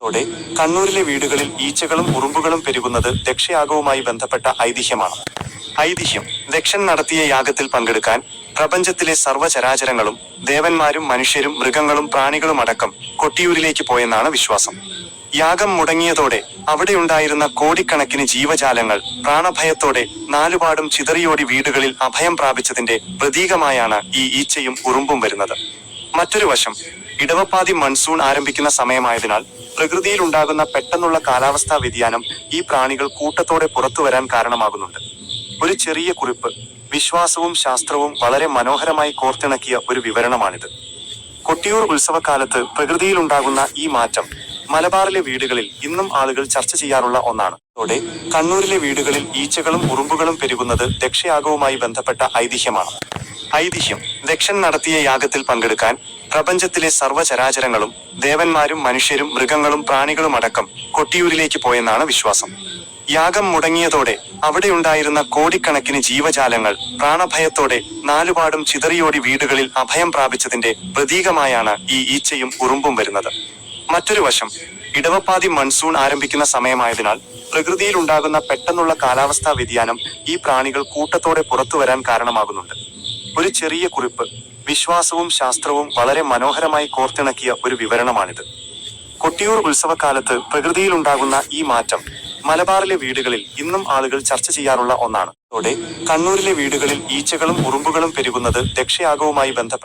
ോടെ കണ്ണൂരിലെ വീടുകളിൽ ഈച്ചകളും ഉറുമ്പുകളും പെരുകുന്നത് ദക്ഷയാഗവുമായി ബന്ധപ്പെട്ട ഐതിഹ്യമാണ്. ഐതിഹ്യം: ദക്ഷൻ നടത്തിയ യാഗത്തിൽ പങ്കെടുക്കാൻ പ്രപഞ്ചത്തിലെ സർവ്വചരാചരങ്ങളും ദേവന്മാരും മനുഷ്യരും മൃഗങ്ങളും പ്രാണികളും അടക്കം കൊട്ടിയൂരിലേക്ക് പോയെന്നാണ് വിശ്വാസം. യാഗം മുടങ്ങിയതോടെ അവിടെയുണ്ടായിരുന്ന കോടിക്കണക്കിന് ജീവജാലങ്ങൾ പ്രാണഭയത്തോടെ നാലുപാടും ചിതറിയോടി വീടുകളിൽ അഭയം പ്രാപിച്ചതിന്റെ പ്രതീകമായാണ് ഈ ഈച്ചയും ഉറുമ്പും വരുന്നത്. മറ്റൊരു വശം, ഇടവപ്പാതി മൺസൂൺ ആരംഭിക്കുന്ന സമയമായതിനാൽ പ്രകൃതിയിലുണ്ടാകുന്ന പെട്ടെന്നുള്ള കാലാവസ്ഥാ വ്യതിയാനം ഈ പ്രാണികൾ കൂട്ടത്തോടെ പുറത്തുവരാൻ കാരണമാകുന്നുണ്ട്. ഒരു ചെറിയ കുറിപ്പ്: വിശ്വാസവും ശാസ്ത്രവും വളരെ മനോഹരമായി കോർത്തിണക്കിയ ഒരു വിവരണമാണിത്. കൊട്ടിയൂർ ഉത്സവകാലത്ത് പ്രകൃതിയിലുണ്ടാകുന്ന ഈ മാറ്റം മലബാറിലെ വീടുകളിൽ ഇന്നും ആളുകൾ ചർച്ച ചെയ്യാറുള്ള ഒന്നാണ്. അതോടെ കണ്ണൂരിലെ വീടുകളിൽ ഈച്ചകളും ഉറുമ്പുകളും പെരുകുന്നത് ദക്ഷയാഗവുമായി ബന്ധപ്പെട്ട ഐതിഹ്യമാണ്. ഐതിഹ്യം: ദക്ഷൻ നടത്തിയ യാഗത്തിൽ പങ്കെടുക്കാൻ പ്രപഞ്ചത്തിലെ സർവ്വചരാചരങ്ങളും ദേവന്മാരും മനുഷ്യരും മൃഗങ്ങളും പ്രാണികളും അടക്കം കൊട്ടിയൂരിലേക്ക് പോയെന്നാണ് വിശ്വാസം. യാഗം മുടങ്ങിയതോടെ അവിടെയുണ്ടായിരുന്ന കോടിക്കണക്കിന് ജീവജാലങ്ങൾ പ്രാണഭയത്തോടെ നാലുപാടും ചിതറിയോടി വീടുകളിൽ അഭയം പ്രാപിച്ചതിന്റെ പ്രതീകമായാണ് ഈ ഈച്ചയും ഉറുമ്പും വരുന്നത്. മറ്റൊരു വശം, ഇടവപ്പാതി മൺസൂൺ ആരംഭിക്കുന്ന സമയമായതിനാൽ പ്രകൃതിയിലുണ്ടാകുന്ന പെട്ടെന്നുള്ള കാലാവസ്ഥാ വ്യതിയാനം ഈ പ്രാണികൾ കൂട്ടത്തോടെ പുറത്തുവരാൻ കാരണമാകുന്നുണ്ട്. ഒരു ചെറിയ കുറിപ്പ്: വിശ്വാസവും ശാസ്ത്രവും വളരെ മനോഹരമായി കോർത്തിണക്കിയ ഒരു വിവരണമാണിത്. കൊട്ടിയൂർ ഉത്സവകാലത്ത് പ്രകൃതിയിലുണ്ടാകുന്ന ഈ മാറ്റം മലബാറിലെ വീടുകളിൽ ഇന്നും ആളുകൾ ചർച്ച ചെയ്യാറുള്ള ഒന്നാണ്. അതോടെ കണ്ണൂരിലെ വീടുകളിൽ ഈച്ചകളും ഉറുമ്പുകളും പെരുകുന്നത് ദക്ഷയാഗവുമായി ബന്ധപ്പെട്ട